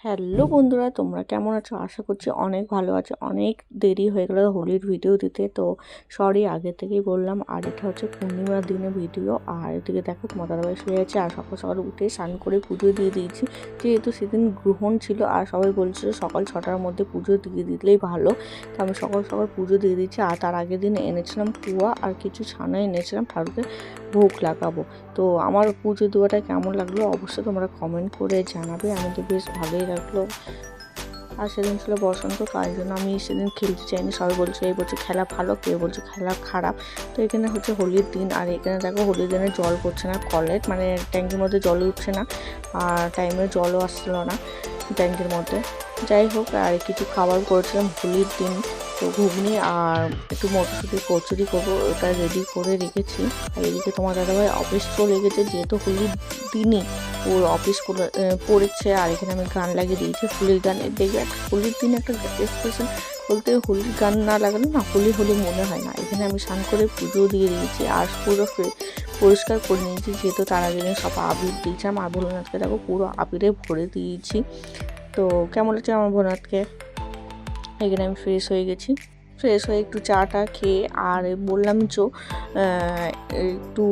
Hello বন্ধুরা, তোমরা কেমন আছো? আশা করছি অনেক ভালো আছো। অনেক দেরি হয়ে গেল হোলির ভিডিও দিতে, তো সরি আগে থেকেই বললাম। আর এটা হচ্ছে পূর্ণিমার দিনে ভিডিও। আর এদিকে দেখো তোমার দাদাভাই শুয়ে আছে, আর সকাল সকাল উঠে স্নান করে পুজো দিয়ে দিয়েছি, যেহেতু সেদিন গ্রহণ ছিল আর সবাই বলছিল সকাল 6টার মধ্যে পুজো দিয়ে দিলেই ভালো। তো আমি সকাল সকাল পুজো দিয়ে দিচ্ছি। আর তার আগের দিন এনেছিলাম কুয়া আর কিছু ছানা এনেছিলাম ঠাকুরকে ভোগ লাগাবো। তো আমার পুজো দেওয়াটা কেমন লাগলো অবশ্যই তোমরা কমেন্ট করে জানাবে। আমি তো বেশ ভালোই লাগলো। আর সেদিন ছিল বসন্ত, তাই জন্য আমি সেদিন খেলতে চাইনি। সবাই বলছে এই বলছে খেলা ভালো, কেউ বলছে খেলা খারাপ। তো এখানে হচ্ছে হোলির দিন, আর এখানে দেখো হোলির দিনে জল পড়ছে না, কলের মানে ট্যাঙ্কির মধ্যে জল উঠছে না, আর টাইমে জলও আসছিল না ট্যাঙ্কির মধ্যে। যাই হোক, আর কিছু খাবার করেছিলাম হোলির দিন, তো ঘুগনি আর একটু মটরশুঁটি কচুরি করবো, ওটা রেডি করে রেখেছি। আর এদিকে তোমার দাদাভাই অফিস চলে গেছে, যেহেতু হোলির দিনই ওর অফিস পড়েছে। আর এখানে আমি গান লাগিয়ে দিয়েছি হোলির গান। দেখবে একটা হোলির দিন একটা এক্সপ্রেশন বলতে, হোলির গান না লাগালে না হোলি হোলি মনে হয় না। এখানে আমি স্নান করে পুজো দিয়ে দিয়েছি আর পুরো পরিষ্কার করে নিয়েছি, যেহেতু তার আগে সব আবির দিয়েছিলাম। আর ভোলেনাথকে দেখো পুরো আবিরে ভরে দিয়েছি। তো কেমন লাগছে আমার ভোলেনাথকে? এখানে আমি ফ্রেশ হয়ে গেছি, ফ্রেশ হয়ে একটু চাটা খেয়ে আর বললাম একটু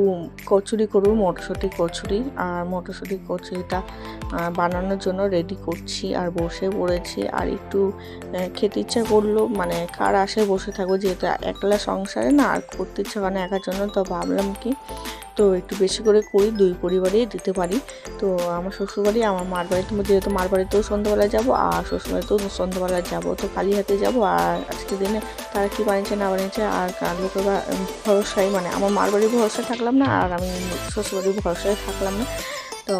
কচুরি করবো, মটরশুঁটি কচুরি। আর মটরশুঁটি কচুরিটা বানানোর জন্য রেডি করছি আর বসে পড়েছি। আর একটু খেতে ইচ্ছা করলো, মানে কার আশায় বসে থাকবো, যেহেতু একলা সংসারে না, আর করতে ইচ্ছা করে না একার জন্য। তো ভাবলাম কি তো একটু বেশি করে করি, দুই পরিবারেই দিতে পারি। তো আমার শ্বশুরবাড়ি আমার মার বাড়িতে, যেহেতু মার বাড়িতেও সন্ধ্যাবেলায় যাবো আর শ্বশুরবাড়িতেও সন্ধ্যাবেলায় যাবো, তো খালি হাতে যাবো। আর আজকের দিনে তারা কি বানিয়েছে না বানিয়েছে আর লোকের ভরসায়, মানে আমার মার বাড়ির ভরসায় থাকলাম না, আর আমি শ্বশুরবাড়ির ভরসায় থাকলাম না। তো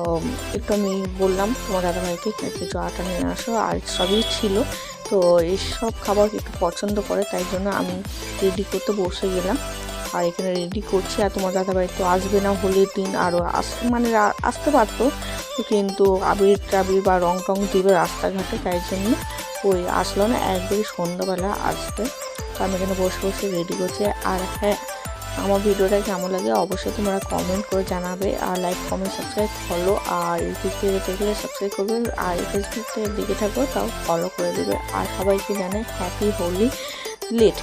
একটু আমি বললাম তোমার দাদাভাইকে কিছু আটা নিয়ে আসো, আর সবই ছিল। তো এইসব খাবার একটু পছন্দ করে, তাই জন্য আমি রেডি করতে বসে গেলাম। আর এখানে রেডি করছি। আর তোমার দাদাভাই তো আসবে না হোলির দিন, আরও মানে আসতে পারতো, তো কিন্তু আবির টাবির বা রং টং দিবে রাস্তাঘাটে, তাই জন্য ওই আসলো না, একবারই সন্ধ্যাবেলা আসবে। তো আমি এখানে বসে বসে রেডি করছি। আর হ্যাঁ, আমার ভিডিওটা কেমন লাগে অবশ্যই তোমরা কমেন্ট করে জানাবে, আর লাইক কমেন্ট সাবস্ক্রাইব ফলো। আর ইউটিউব থেকে দেখলে সাবস্ক্রাইব করবে, আর ফেসবুক থেকে দেখে থাকবো তাও ফলো করে দেবে। আর সবাইকে জানে হ্যাপি হোলি লেট।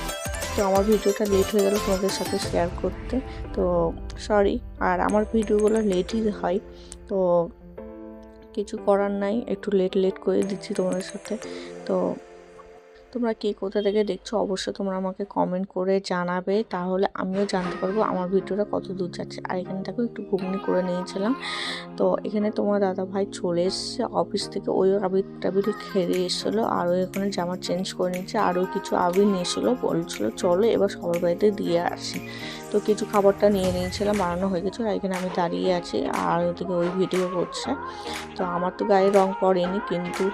তো আমার ভিডিওটা লেট হয়ে গেল তোমাদের সাথে শেয়ার করতে, তো সরি। আর আমার ভিডিওগুলো লেটই হয়, তো কিছু করার নাই, একটু লেট করে দিচ্ছি তোমাদের সাথে। তো তোমরা কে কোথা থেকে দেখছো অবশ্যই তোমরা আমাকে কমেন্ট করে জানাবে, তাহলে আমিও জানতে পারবো আমার ভিডিওটা কত দূর যাচ্ছে। আর এখানে দেখো একটু ঘুগনি করে নিয়েছিলাম। তো এখানে তোমার দাদা ভাই চলে এসছে অফিস থেকে, ওই আবির টাবির খেয়ে এসেছিলো, আর ওই এখানে জামা চেঞ্জ করে নিচ্ছে। আরও কিছু আবির নিয়েছিলো, বলছিলো চলো এবার সবার বাড়িতে দিয়ে আসি। তো কিছু খাবারটা নিয়ে নিয়েছিলাম, বানানো হয়ে গেছিলো। আর এখানে আমি দাঁড়িয়ে আছি, আর ওদিকে ওই ভিডিও করছে। তো আমার তো গায়ে রং পড়েনি, কিন্তু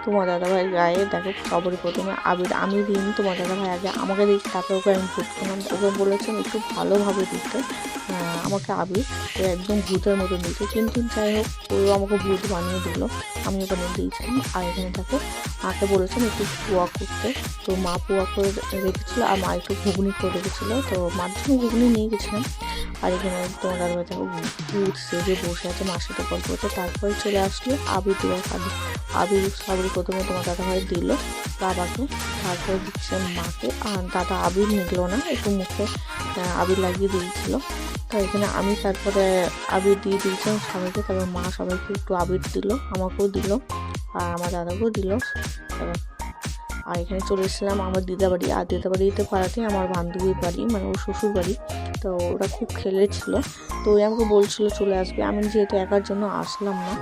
তোমার দাদাভাই গায়ে দেখো সবারই প্রথমে আবির আমি দিইনি, তোমার দাদাভাই আগে আমাকে দিয়েছি, তারপরে ওকে আমি ভূত করলাম। ওকে বলেছিলাম একটু ভালোভাবে দিতে আমাকে আবির, তো একদম ভূতের মতো দিতে, কিন্তু যাই হোক ও আমাকে ভূত বানিয়ে দিল, আমি ওখানে দিয়েছিলাম। আর এখানে দেখো মাকে বলেছিলাম একটু পোয়া করতে, তো মা পোয়া করে রেখেছিলো, আর মা একটু ঘুগনি করে রেখেছিলো, তো মার জন্য ঘুগনি নিয়ে গেছিলাম। আর এখানে তোমার দাদাভাই দেখো ভূত সেজে বসে আছে, মার সাথে গল্প করতে। তারপরে চলে আসলো আবির দেওয়ার কাজে। আবির প্রথমে তোমার দাদাভাই দিল বাবাকে, তারপরে দিচ্ছে মাকে। আর দাদা আবির নিল না, একটু মুখে আবির লাগিয়ে দিয়েছিল। তো এখানে আমি তারপরে আবির দিয়ে দিয়েছিলাম সবাইকে, তারপর মা সবাইকে একটু আবির দিল, আমাকেও দিল আর আমার দাদাকেও দিল। আর এখানে চলে এসেছিলাম আমার দিদাবাড়ি। আর দিদাবাড়িতে পাড়াতে আমার বান্ধবীর বাড়ি, মানে ওর শ্বশুর বাড়ি। তো ওরা খুব খেলেছিল, তো ওই আমাকে বলছিল চলে আসবে, আমি যেহেতু একার জন্য আসলাম না।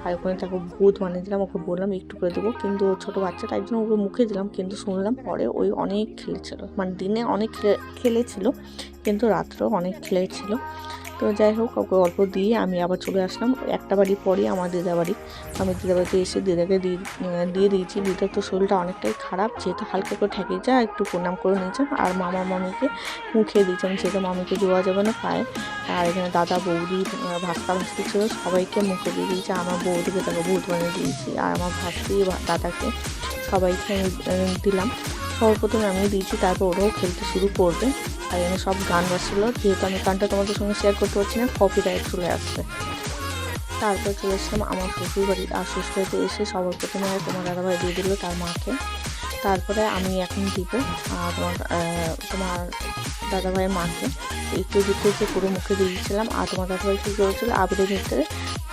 আর ওখানে তাকে ভূত বানিয়ে দিলাম, ওকে বললাম একটু করে দেবো, কিন্তু ছোটো বাচ্চা তাই জন্য ওকে মুখে দিলাম। কিন্তু শুনলাম পরে ওই অনেক খেলেছিল, মানে দিনে অনেক খেলেছিল, কিন্তু রাত্রেও অনেক খেলেছিল। তো যাই হোক ওকে অল্প দিয়ে আমি আবার চলে আসলাম একটা বাড়ি পরে আমার দিদা বাড়ি। আমি দিদা বাড়িতে এসে দিদাকে দিয়ে দিয়েছি। দিদার তো শরীরটা অনেকটাই খারাপ, যেহেতু হালকা করে ঠেকে যা একটু প্রণাম করে নিয়েছিলাম। আর মামিকে মুখে দিয়েছিলাম, যেহেতু মামিকে দেওয়া যাবে না পায়ে। আর এখানে দাদা বৌদি ভাস্তি ছিল, সবাইকে মুখে দিয়ে দিয়েছি। আমার বৌদিকে তাকে ভূত বানিয়ে দিয়েছি, আর আমার ভাস্তি দাদাকে সবাইকে আমি দিলাম। সর্বপ্রথমে আমি দিয়েছি, তারপর ওরাও খেলতে শুরু করবে। আর এখানে সব গান বাজছিল, যেহেতু আমি গানটা তোমাদের সঙ্গে শেয়ার করতে পারছি না, কপিরাইট চলে আসছে। তারপর চলে এসেছিলাম আমার শ্বশুর বাড়ি। আর শ্বশুর বাড়িতে এসে সবার প্রথমে তোমার দাদাভাই দিয়ে দিল তার মাকে, তারপরে আমি এখন দিব তোমার দাদাভাইয়ের মাকে। একটু দিতে পুরো মুখে দিয়েছিলাম। আর তোমার দাদাভাই কী করেছিল, আবিরের ভিতরে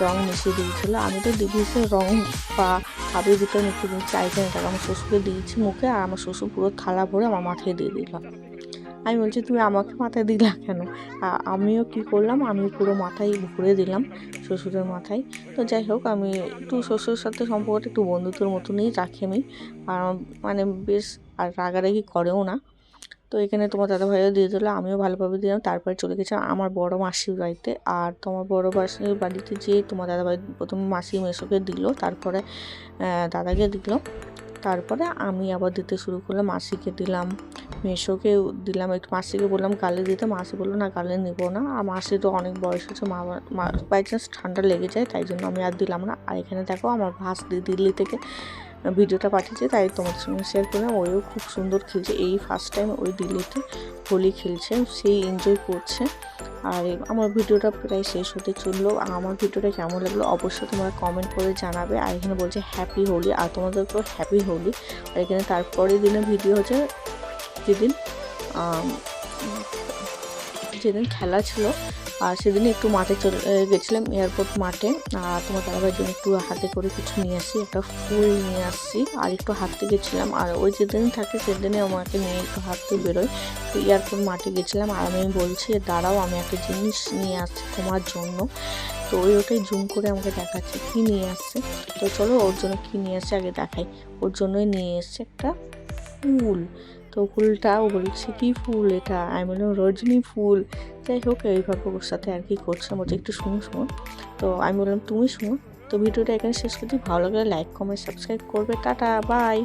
রং মিশিয়ে দিয়েছিলো। আমি তো দিয়েছি রং বা আবির ভিতরে মিশিয়ে দিয়েছি আইকেনটাকে আমার শ্বশুরকে দিয়েছি মুখে, আর আমার শ্বশুর পুরো থালা ভরে আমার মাথায় দিয়ে দিল। আমি বলছি তুমি আমাকে মাথায় দিলা কেন? আমিও কি করলাম, আমি পুরো মাথায় ভরে দিলাম শ্বশুরের মাথায়। তো যাই হোক, আমি একটু শ্বশুরের সাথে সম্পর্কটা একটু বন্ধুত্বের মতনই রাখি আমি, আর মানে বেশ আর রাগারাগি করেও না। তো এখানে তোমার দাদাভাইও দিয়ে দিল, আমিও ভালোভাবে দিলাম। তারপরে চলে গেছিলাম আমার বড় মাসির বাড়িতে। আর তোমার বড় মাসির বাড়িতে যেয়ে তোমার দাদাভাই প্রথমে মাসি মেসোকে দিল, তারপরে দাদাকে দিল, তারপরে আমি আবার দিতে শুরু করলাম। মাসিকে দিলাম, মেসোকে দিলাম, একটু মাসিকে বললাম গালে দিতে, মাসি বললো না গালে নেবো না। আর মাসি তো অনেক বয়স হচ্ছে, বাই চান্স ঠান্ডা লেগে যায়, তাই জন্য আমি আর দিলাম না। আর এখানে দেখো আমার ভাস্তি দিল্লি থেকে ভিডিওটা পাঠিয়েছে, তাই তোমাদের সঙ্গে শেয়ার করলাম। ওইও খুব সুন্দর খেলছে, এই ফার্স্ট টাইম ওই দিল্লিতে হোলি খেলছে, সেই এনজয় করছে। আর আমার ভিডিওটা প্রায় শেষ হতে চললো। আমার ভিডিওটা কেমন লাগলো অবশ্যই তোমরা কমেন্ট করে জানাবে। আর এখানে বলছে হ্যাপি হোলি, আর তোমাদেরকেও হ্যাপি হোলি। আর এখানে তারপরের দিনের ভিডিও হচ্ছে যেদিন খেলা ছিল, আর সেদিন একটু মাঠে চলে গেছিলাম, এয়ারপোর্ট মাঠে। আর তোমার দাদাভাইয়ের জন্য একটু হাতে করে কিছু নিয়ে আসি, একটা ফুল নিয়ে আসছি, আর একটু হাঁটতে গেছিলাম। আর ওই যেদিন থাকে সেদিনে আমাকে নিয়ে একটু হাঁটতে বেরোয়। তো এয়ারপোর্ট মাঠে গেছিলাম, আর আমি বলছি দাঁড়াও আমি একটা জিনিস নিয়ে আসছি তোমার জন্য। তো ওটাই জুম করে আমাকে দেখাচ্ছে কী নিয়ে আসছে। তো চলো ওর জন্য কী নিয়ে আসছে আগে দেখাই। ওর জন্যই নিয়ে এসছে একটা ফুল। তো ফুলটা ও বলছে কী ফুল এটা, আমি বললাম রজনী ফুল। যাই হোক, এইভাবে ওর সাথে আর কি করছিলাম, বলছে একটু শুনো। তো আমি বললাম তুমি শুনো। তো ভিডিওটা এখানে শেষ করছি, ভালো লাগলে লাইক কমেন্ট সাবস্ক্রাইব করবে। Tata bye.